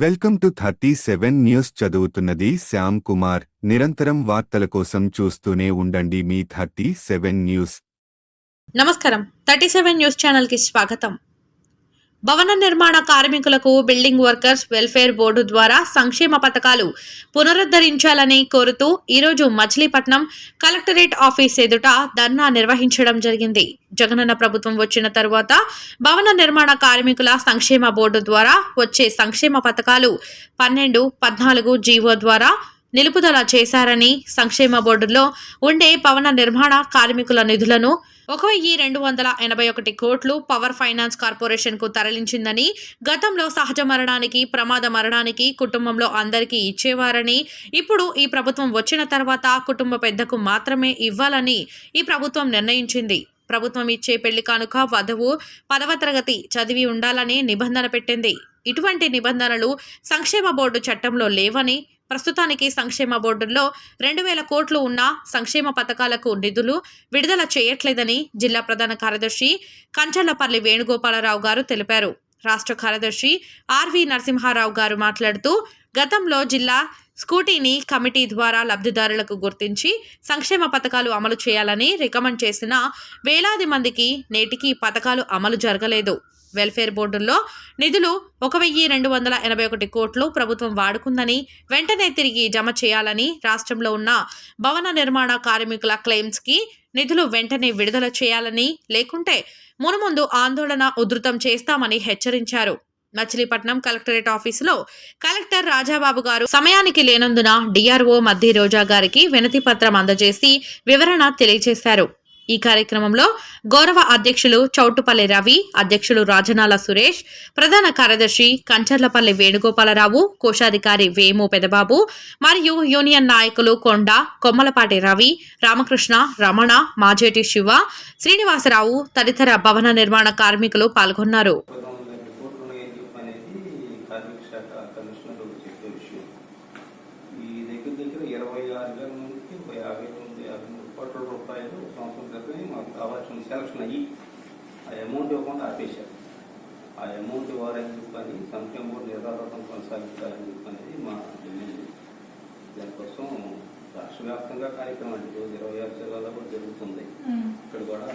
Welcome to 37 news. చదువుతున్నది శ్యామ్ కుమార్. నిరంతరం వార్తల కోసం చూస్తూనే ఉండండి మీ 37 న్యూస్. నమస్కారం. 37 న్యూస్ ఛానల్ కి స్వాగతం. భవన నిర్మాణ కార్మికులకు బిల్డింగ్ వర్కర్స్ వెల్ఫేర్ బోర్డు ద్వారా సంక్షేమ పథకాలు పునరుద్ధరించాలని కోరుతూ ఈరోజు మచిలీపట్నం కలెక్టరేట్ ఆఫీస్ ఎదుట ధర్నా నిర్వహించడం జరిగింది. జగనన్న ప్రభుత్వం వచ్చిన తరువాత భవన నిర్మాణ కార్మికుల సంక్షేమ బోర్డు ద్వారా వచ్చే సంక్షేమ పథకాలు 12, 14 జీవో ద్వారా నిలుపుదల చేశారని, సంక్షేమ బోర్డులో ఉండే భవన నిర్మాణ కార్మికుల నిధులను 1281 కోట్లు పవర్ ఫైనాన్స్ కార్పొరేషన్ కు తరలించిందని, గతంలో సహజ మరణానికి, ప్రమాద మరణానికి కుటుంబంలో అందరికీ ఇచ్చేవారని, ఇప్పుడు ఈ ప్రభుత్వం వచ్చిన తర్వాత కుటుంబ పెద్దకు మాత్రమే ఇవ్వాలని ఈ ప్రభుత్వం నిర్ణయించింది. ప్రభుత్వం ఇచ్చే పెళ్లి కానుక వధువు 10వ తరగతి చదివి ఉండాలని నిబంధన పెట్టింది. ఇటువంటి నిబంధనలు సంక్షేమ బోర్డు చట్టంలో లేవని, ప్రస్తుతానికి సంక్షేమ బోర్డుల్లో 2000 కోట్లు ఉన్న సంక్షేమ పథకాలకు నిధులు విడుదల చేయట్లేదని జిల్లా ప్రధాన కార్యదర్శి కంచర్లపల్లి వేణుగోపాలరావు గారు తెలిపారు. రాష్ట్ర కార్యదర్శి ఆర్వి నరసింహారావు గారు మాట్లాడుతూ, గతంలో జిల్లా స్కూటీని కమిటీ ద్వారా లబ్ధిదారులకు గుర్తించి సంక్షేమ పథకాలు అమలు చేయాలని రికమెండ్ చేసిన వేలాది మందికి నేటికి పథకాలు అమలు జరగలేదు. వెల్ఫేర్ బోర్డుల్లో నిధులు 1281 కోట్లు ప్రభుత్వం వాడుకుందని, వెంటనే తిరిగి జమ చేయాలని, రాష్ట్రంలో ఉన్న భవన నిర్మాణ కార్మికుల క్లెయిమ్స్కి నిధులు వెంటనే విడుదల చేయాలని, లేకుంటే మునుముందు ఆందోళన ఉధృతం చేస్తామని హెచ్చరించారు. మచిలీపట్నం కలెక్టరేట్ ఆఫీసులో కలెక్టర్ రాజాబాబు గారు సమయానికి లేనందున డిఆర్ఓ మద్ది రోజా గారికి వినతి పత్రం అందజేసి వివరణ తెలియజేశారు. ఈ కార్యక్రమంలో గౌరవ అధ్యక్షులు చౌటుపల్లి రవి, అధ్యక్షులు రాజనాల సురేష్, ప్రధాన కార్యదర్శి కంచర్లపల్లి వేణుగోపాలరావు, కోశాధికారి వేము పెదబాబు మరియు యూనియన్ నాయకులు కొండ, కొమ్మలపాటి రవి, రామకృష్ణ, రమణ, మాజేటి శివ, శ్రీనివాసరావు తదితర భవన నిర్మాణ కార్మికులు పాల్గొన్నారు. సెలక్షన్ అయ్యి ఆ అమౌంట్ ఇవ్వకుండా ఆపేశారు. ఆ అమౌంట్ ఇవ్వాలని చెప్పని సంక్షేమ బోర్డు నిర్ధారణ కొనసాగించాలని చెప్పనేది మా డిమాండ్. దానికోసం రాష్ట్ర వ్యాప్తంగా కార్యక్రమం అంటే 26 జిల్లాల్లో కూడా జరుగుతుంది. ఇక్కడ కూడా